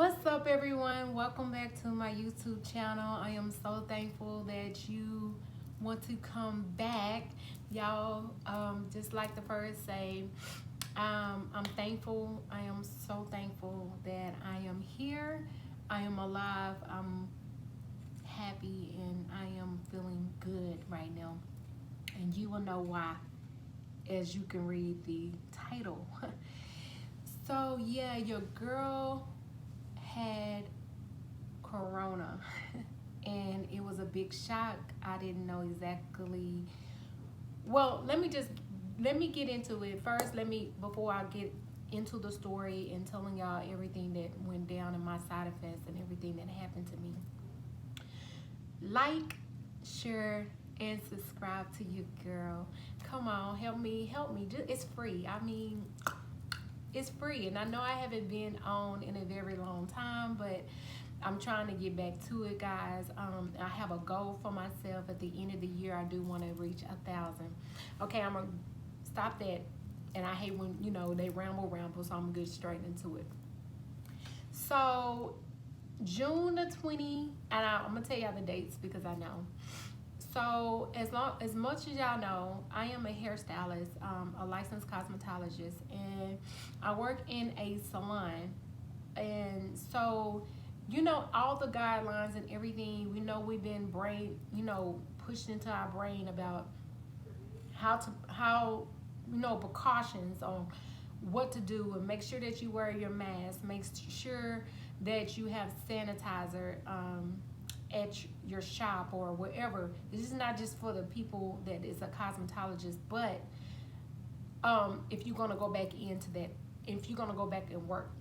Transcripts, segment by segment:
What's up, everyone? Welcome back to my YouTube channel. I am so thankful that you want to come back. Y'all, just like the first say, I'm thankful. I am so thankful that I am here. I am alive. I'm happy and I am feeling good right now. And you will know why as you can read the title. So, yeah, your girl had corona and it was a big shock. I didn't know exactly. Well, let me get into it first. Before I get into the story and telling y'all everything that went down and my side effects and everything that happened to me. Like, share, and subscribe to your girl. Come on, help me. It's free. I mean, it's free, and I know I haven't been on in a very long time, but I'm trying to get back to it, guys. I have a goal for myself at the end of the year. I do want to reach 1,000. Okay, I'm gonna stop that, and I hate when they ramble, so I'm gonna get straight into it. So June the 20, and I'm gonna tell y'all the dates because I know. So as much as y'all know, I am a hairstylist, a licensed cosmetologist, and I work in a salon. And so, all the guidelines and everything, we've been pushed into our brain about how precautions on what to do, and make sure that you wear your mask, make sure that you have sanitizer at your shop or wherever. This is not just for the people that is a cosmetologist, but if you're gonna go back into that, if you're gonna go back and work.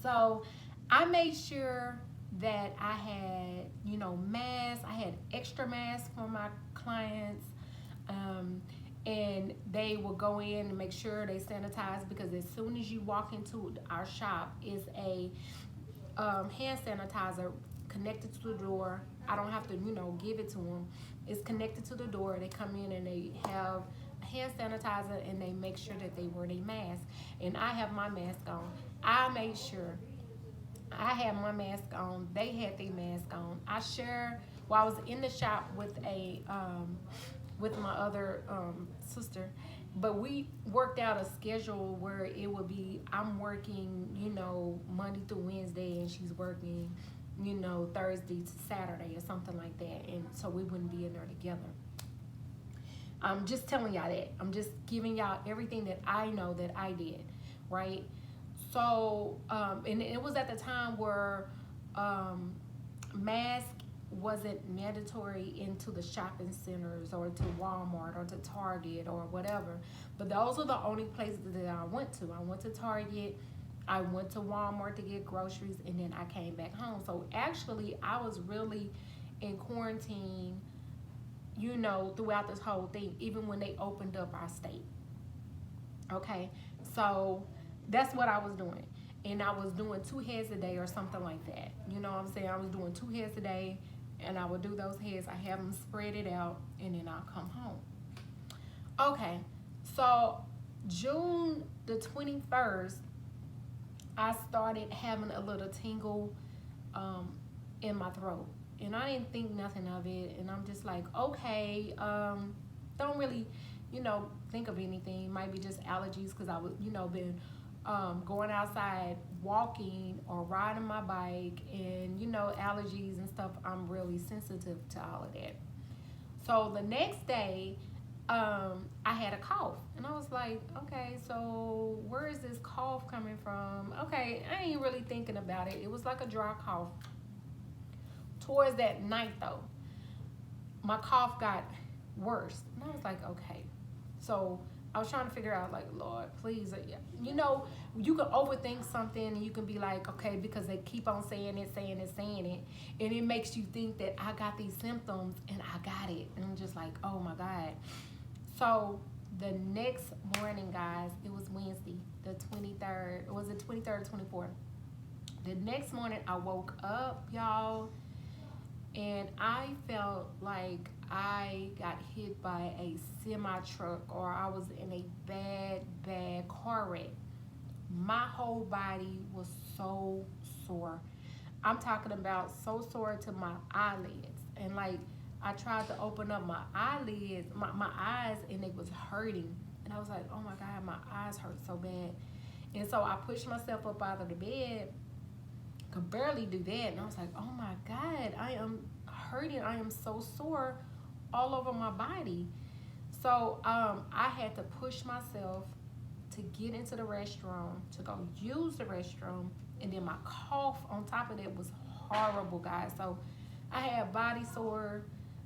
So I made sure that I had, masks. I had extra masks for my clients. And they will go in and make sure they sanitize, because as soon as you walk into our shop is a hand sanitizer connected to the door. I don't have to, give it to them. It's connected to the door. They come in and they have hand sanitizer and they make sure that they wear their mask. And I have my mask on. I made sure I had my mask on. They had their mask on. I was in the shop with with my other sister, but we worked out a schedule where it would be I'm working, Monday through Wednesday, and she's working, Thursday to Saturday or something like that, and so we wouldn't be in there together. I'm just telling y'all that. I'm just giving y'all everything that I know that I did, right? So, and it was at the time where mask wasn't mandatory into the shopping centers or to Walmart or to Target or whatever. But those are the only places that I went to. I went to Target, I went to Walmart to get groceries, and then I came back home. So actually, I was really in quarantine, throughout this whole thing, even when they opened up our state. Okay, so that's what I was doing. And I was doing 2 heads a day or something like that. You know what I'm saying? I was doing 2 heads a day, and I would do those heads. I have them spread it out, and then I'll come home. Okay, so June the 21st, I started having a little tingle in my throat. And I didn't think nothing of it. And I'm just like, okay, don't really, think of anything. Might be just allergies, because I was, been going outside, walking or riding my bike, and allergies and stuff. I'm really sensitive to all of that. So the next day, I had a cough, and I was like, okay, so where is this cough coming from? Okay, I ain't really thinking about it. It was like a dry cough. Towards that night, though, my cough got worse, and I was like, okay. So I was trying to figure out, like, Lord, please, you can overthink something, and you can be like, okay, because they keep on saying it, and it makes you think that I got these symptoms, and I got it, and I'm just like, oh my God. So the next morning, guys, it was Wednesday, the 23rd. Was it 23rd or 24th? The next morning, I woke up, y'all, and I felt like I got hit by a semi truck, or I was in a bad car wreck. My whole body was so sore. I'm talking about so sore to my eyelids. And like I tried to open up my eyelids, my eyes, and it was hurting. And I was like, oh my God, my eyes hurt so bad. And so I pushed myself up out of the bed, could barely do that. And I was like, oh my God, I am hurting. I am so sore all over my body. So I had to push myself to get into the restroom, to go use the restroom. And then my cough on top of that was horrible, guys. So I had body sore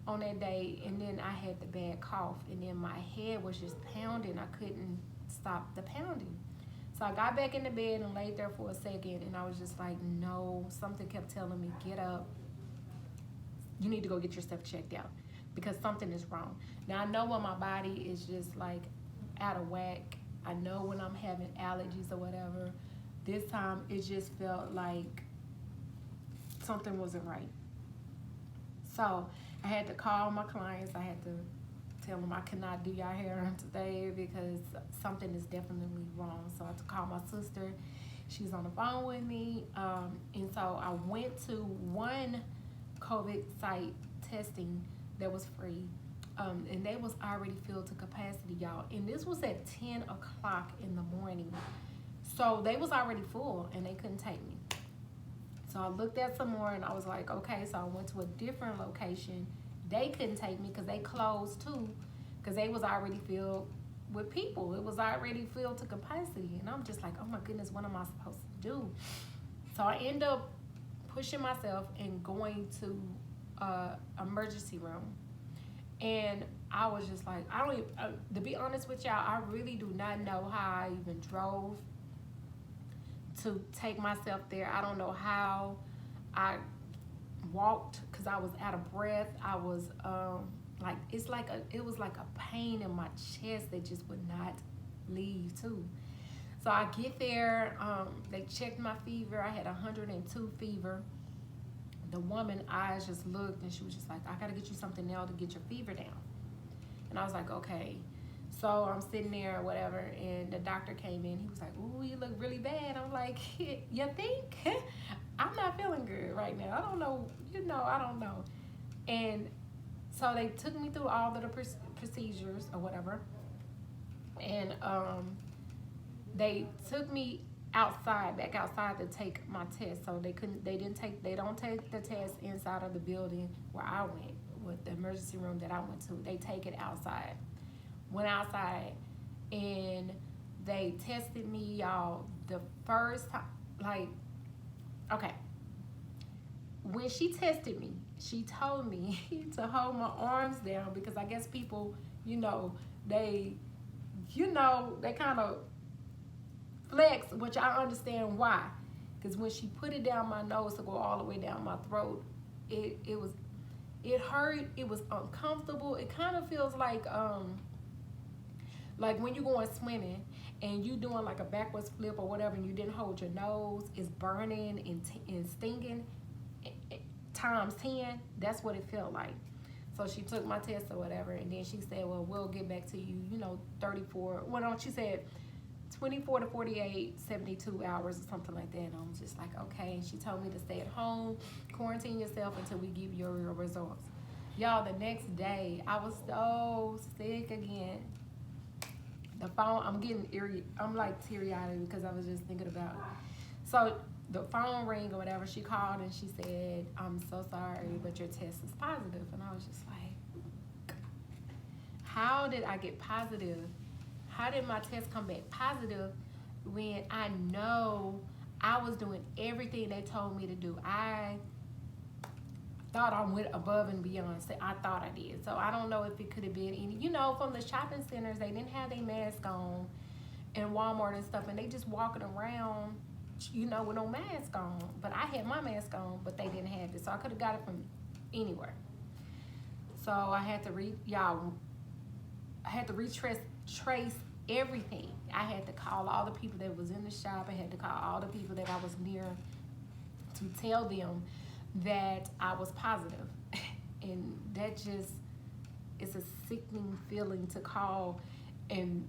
on that day, and then I had the bad cough, and then my head was just pounding. I couldn't stop the pounding. So I got back in the bed and laid there for a second, and I was just like, no, something kept telling me, get up. You need to go get yourself checked out because something is wrong. Now I know when my body is just like out of whack. I know when I'm having allergies or whatever. This time it just felt like something wasn't right. So I had to call my clients. I had to tell them I cannot do your hair today because something is definitely wrong. So I had to call my sister. She's on the phone with me. And so I went to one COVID site testing that was free. And they was already filled to capacity, y'all. And this was at 10 o'clock in the morning. So they was already full and they couldn't take me. So I looked at some more and I was like, okay, so I went to a different location. They couldn't take me because they closed too, because they was already filled with people. It was already filled to capacity. And I'm just like, oh my goodness, what am I supposed to do? So I end up pushing myself and going to emergency room. And I was just like, I don't even, to be honest with y'all, I really do not know how I even drove to take myself there. I don't know how I walked because I was out of breath. I was like, it was like a pain in my chest that just would not leave too. So I get there, they checked my fever. I had 102 fever. The woman eyes just looked and she was just like, I gotta get you something now to get your fever down. And I was like, okay. So I'm sitting there or whatever, and the doctor came in. He was like, ooh, you look really bad. I'm like, you think? I'm not feeling good right now. I don't know, I don't know. And so they took me through all of the procedures or whatever. And they took me back outside to take my test. So they don't take the test inside of the building where I went, with the emergency room that I went to. They take it outside. Went outside and they tested me, y'all, the first time. Like, okay, when she tested me, she told me to hold my arms down because I guess people, they kind of flex, which I understand why. Because when she put it down my nose to go all the way down my throat, it hurt. It was uncomfortable. It kind of feels like when you're going swimming and you doing like a backwards flip or whatever, and you didn't hold your nose, it's burning and stinging times 10. That's what it felt like. So she took my test or whatever, and then she said, well, we'll get back to you, 34. Well, no, she said 24 to 48, 72 hours or something like that. And I'm just like, okay. And she told me to stay at home, quarantine yourself until we give you your results. Y'all, the next day, I was so sick again. The phone, I'm like teary-eyed because I was just thinking about it. So the phone rang or whatever, she called and she said, I'm so sorry, but your test is positive. And I was just like, how did I get positive? How did my test come back positive when I know I was doing everything they told me to do? I thought I went above and beyond. I thought I did. So I don't know if it could have been any, from the shopping centers, they didn't have their mask on, and Walmart and stuff, and they just walking around, with no mask on. But I had my mask on, but they didn't have it. So I could have got it from anywhere. So I had to trace everything. I had to call all the people that was in the shop. I had to call all the people that I was near to tell them that I was positive. And that just is a sickening feeling to call and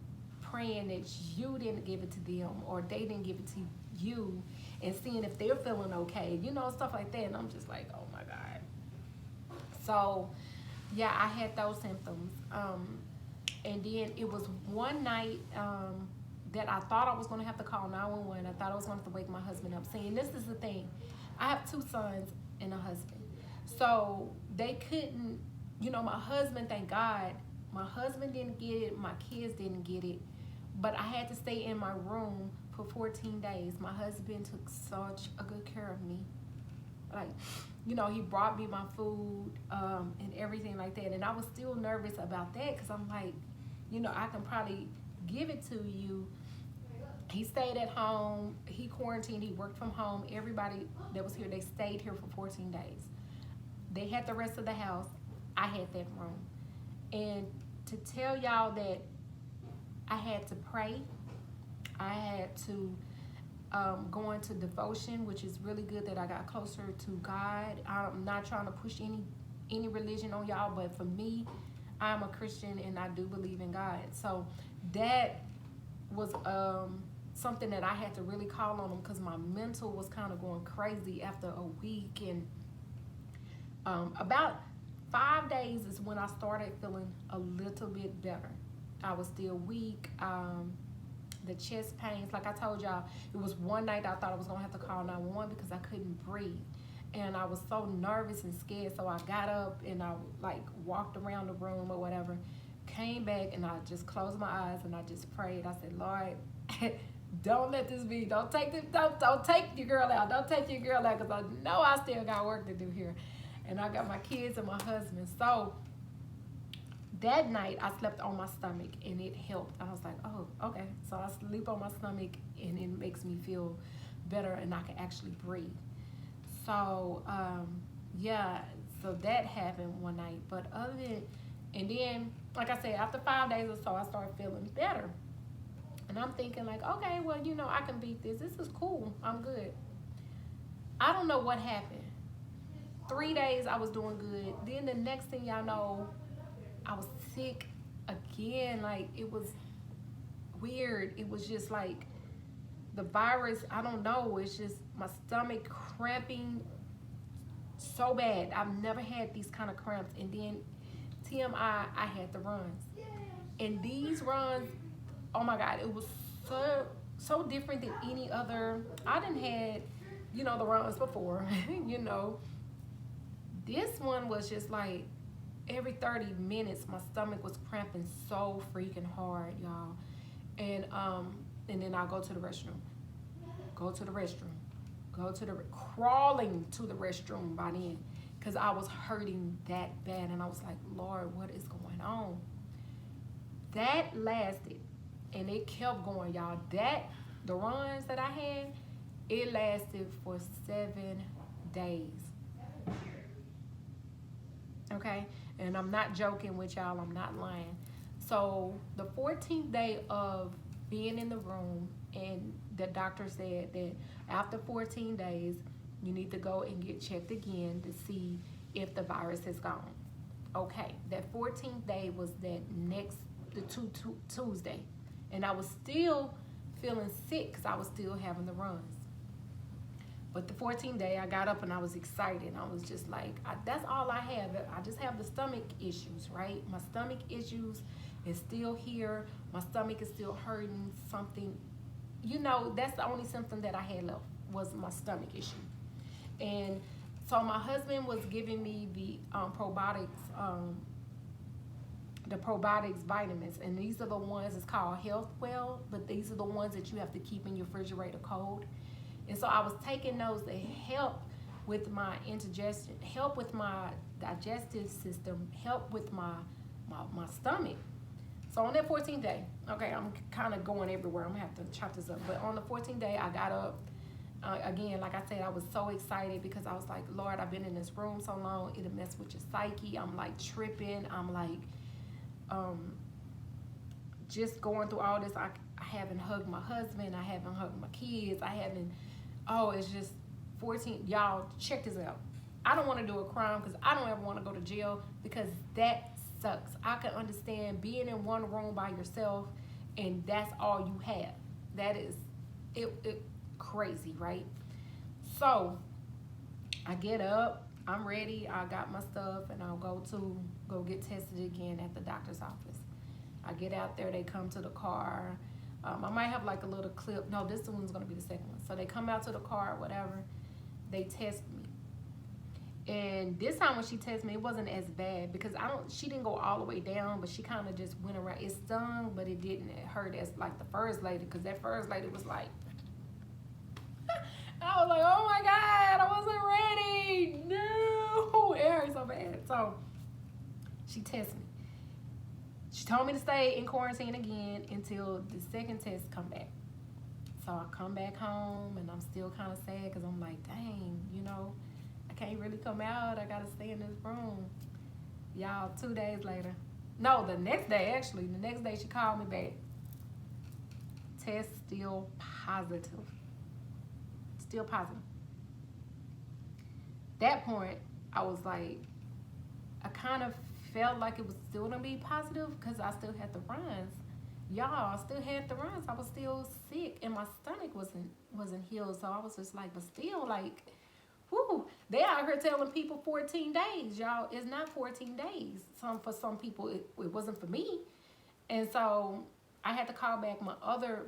praying that you didn't give it to them or they didn't give it to you, and seeing if they're feeling okay, stuff like that. And I'm just like, oh my God. So yeah, I had those symptoms. And then it was one night that I thought I was going to have to call 911. I thought I was going to have to wake my husband up. Saying, this is the thing. I have 2 sons and a husband. So they couldn't, my husband, thank God, my husband didn't get it. My kids didn't get it. But I had to stay in my room for 14 days. My husband took such a good care of me. Like, he brought me my food and everything like that. And I was still nervous about that because I'm like, I can probably give it to you. He stayed at home. He quarantined. He worked from home. Everybody that was here, they stayed here for 14 days. They had the rest of the house. I had that room. And to tell y'all that I had to pray, I had to go into devotion, which is really good that I got closer to God. I'm not trying to push any religion on y'all, but for me, I'm a Christian and I do believe in God. So that was something that I had to really call on him because my mental was kind of going crazy after a week. And about 5 days is when I started feeling a little bit better. I was still weak. The chest pains, like I told y'all, it was one night I thought I was gonna have to call 911 because I couldn't breathe. And I was so nervous and scared, so I got up and I walked around the room or whatever, came back and I just closed my eyes and I just prayed. I said, Lord, don't let this be, don't take your girl out. Don't take your girl out because I know I still got work to do here. And I got my kids and my husband. So that night I slept on my stomach and it helped. I was like, oh, okay. So I sleep on my stomach and it makes me feel better and I can actually breathe. So yeah, so that happened one night. But other than, and then like I said, after 5 days or so I started feeling better. And I'm thinking like, okay, well, I can beat this. This is cool. I'm good. I don't know what happened. 3 days I was doing good. Then the next thing y'all know, I was sick again. Like, it was weird. It was just like the virus, I don't know. It's just my stomach cramping so bad. I've never had these kind of cramps. And then TMI, I had the runs. And these runs, oh my God, it was so different than any other. I done had, the runs before, This one was just like every 30 minutes, my stomach was cramping so freaking hard, y'all. And then I'll go to the restroom. Crawling to the restroom by then. Because I was hurting that bad. And I was like, Lord, what is going on? That lasted. And it kept going, y'all. The runs that I had, it lasted for 7 days. Okay? And I'm not joking with y'all. I'm not lying. So the 14th day of being in the room, and the doctor said that after 14 days, you need to go and get checked again to see if the virus is gone. Okay, that 14th day was the Tuesday. And I was still feeling sick because I was still having the runs. But the 14th day, I got up and I was excited. I was just like, that's all I have. I just have the stomach issues, right? My stomach issues is still here. My stomach is still hurting something. That's the only symptom that I had left was my stomach issue. And so my husband was giving me the probiotics vitamins. And these are the ones, it's called Health Well, but these are the ones that you have to keep in your refrigerator cold. And so I was taking those to help with my indigestion, help with my digestive system, help with my stomach. So on that 14th day, okay, I'm kind of going everywhere. I'm going to have to chop this up. But on the 14th day, I got up. Again, like I said, I was so excited because I was like, Lord, I've been in this room so long. It'll mess with your psyche. I'm like tripping. I'm like just going through all this. I haven't hugged my husband. I haven't hugged my kids. It's just 14. Y'all, check this out. I don't want to do a crime because I don't ever want to go to jail because that sucks. I can understand being in one room by yourself and that's all you have. That is it crazy, right? So I get up, I'm ready, I got my stuff, and I'll go get tested again at the doctor's office. I get out there, they come to the car. I might have like a little clip. No, this one's gonna be the second one. So they come out to the car, whatever. They test me. And this time when she tested me, it wasn't as bad because she didn't go all the way down, but she kind of just went around. It stung, but it didn't hurt as like the first lady, because that first lady was like, I was like, oh my God, I wasn't ready. No, it hurt so bad. So she tested me. She told me to stay in quarantine again until the second test come back. So I come back home and I'm still kind of sad because I'm like, dang, I can't really come out. I gotta stay in this room. Y'all, 2 days later. No, the next day actually. The next day she called me back. Test still positive. Still positive. That point, I was like, I kind of felt like it was still gonna be positive because I still had the runs. Y'all, I still had the runs. I was still sick and my stomach wasn't healed. So I was just like, but still like, whoo, they out here telling people 14 days, y'all. It's not 14 days. For some people, it wasn't for me. And so I had to call back my other,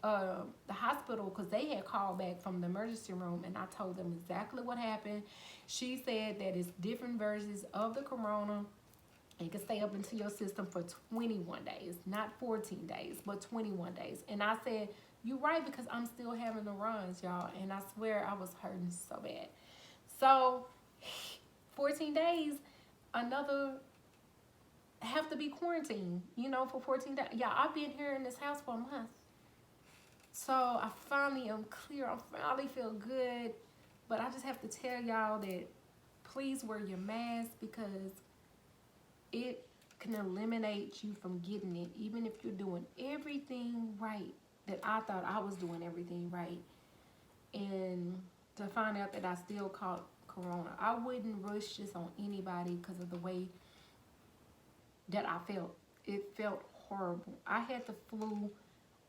the hospital, because they had called back from the emergency room, and I told them exactly what happened. She said that it's different versions of the corona. It can stay up into your system for 21 days, not 14 days, but 21 days. And I said, you're right, because I'm still having the runs, y'all. And I swear I was hurting so bad. So 14 days, another have to be quarantined, for 14 days. Yeah, I've been here in this house for a month. So I finally am clear. I finally feel good. But I just have to tell y'all that please wear your mask, because it can eliminate you from getting it, even if you're doing everything right. That I thought I was doing everything right. And to find out that I still caught corona. I wouldn't rush this on anybody because of the way that I felt. It felt horrible. I had the flu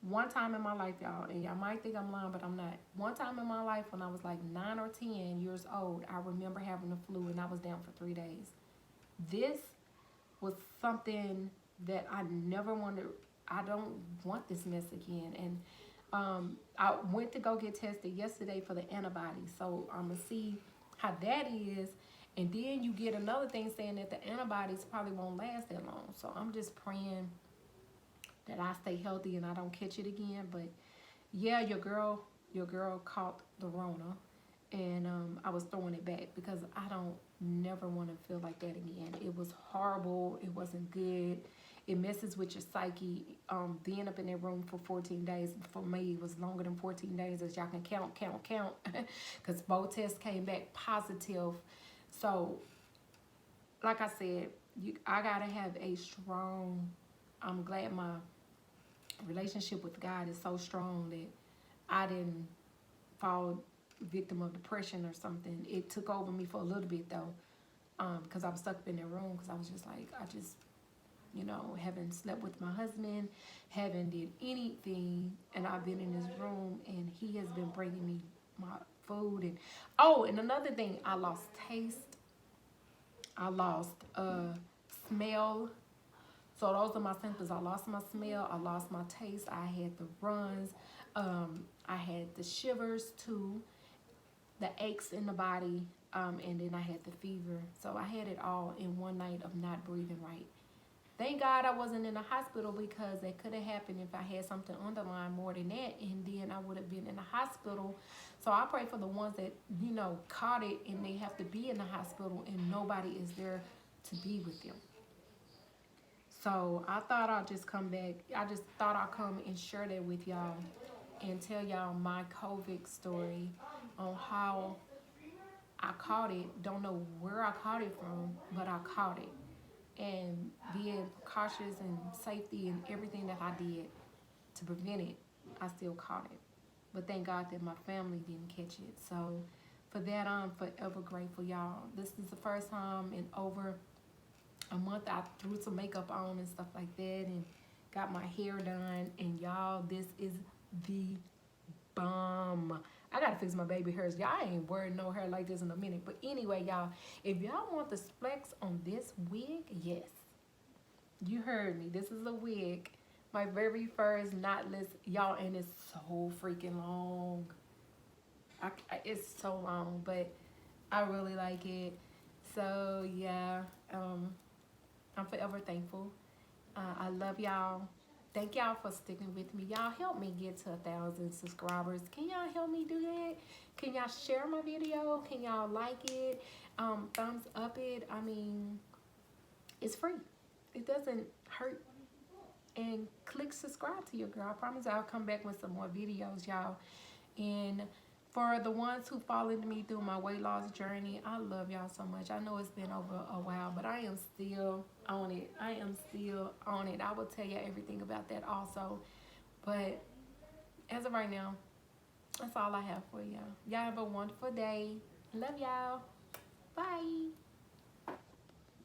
one time in my life, y'all, and y'all might think I'm lying, but I'm not. One time in my life when I was like 9 or 10 years old, I remember having the flu and I was down for 3 days. This was something that I never wanted. I don't want this mess again. And I went to go get tested yesterday for the antibodies. So I'm going to see how that is. And then you get another thing saying that the antibodies probably won't last that long. So I'm just praying that I stay healthy and I don't catch it again. But yeah, your girl caught the Rona. And I was throwing it back because I don't never want to feel like that again. It was horrible. It wasn't good. It messes with your psyche. Being up in that room for 14 days, for me, it was longer than 14 days, as y'all can count. Because both tests came back positive. So, like I said, I got to have a strong, I'm glad my relationship with God is so strong that I didn't fall victim of depression or something. It took over me for a little bit though, because I was stuck in that room, because I was just like, haven't slept with my husband, haven't did anything, and I've been in this room and he has been bringing me my food. And another thing, I lost taste, I lost smell. So those are my symptoms. I lost my smell, I lost my taste, I had the runs, I had the shivers too, the aches in the body, and then I had the fever. So I had it all in one night of not breathing right. Thank God I wasn't in the hospital, because that could have happened if I had something underlying more than that, and then I would have been in the hospital. So I pray for the ones that, caught it and they have to be in the hospital and nobody is there to be with them. So I thought I'd just come back. I just thought I'd come and share that with y'all and tell y'all my COVID story on how I caught it. Don't know where I caught it from, but I caught it. And being cautious and safety and everything that I did to prevent it, I still caught it. But thank God that my family didn't catch it. So for that, I'm forever grateful, y'all. This is the first time in over a month I threw some makeup on and stuff like that. And got my hair done, and y'all, this is the bomb. I gotta fix my baby hairs. Y'all ain't wearing no hair like this in a minute. But anyway, y'all, if y'all want the specs on this wig, yes, you heard me. This is a wig. My very first knotless, y'all, and it's so freaking long. It's so long, but I really like it. So yeah, I'm forever thankful. I love y'all. Thank y'all for sticking with me. Y'all help me get to 1,000 subscribers. Can y'all help me do that? Can y'all share my video? Can y'all like it? Thumbs up it. I mean, it's free. It doesn't hurt. And click subscribe to your girl. I promise I'll come back with some more videos, y'all. And for the ones who followed me through my weight loss journey, I love y'all so much. I know it's been over a while, but I am still on it. I am still on it. I will tell you everything about that also. But as of right now, that's all I have for y'all. Y'all have a wonderful day. Love y'all. Bye.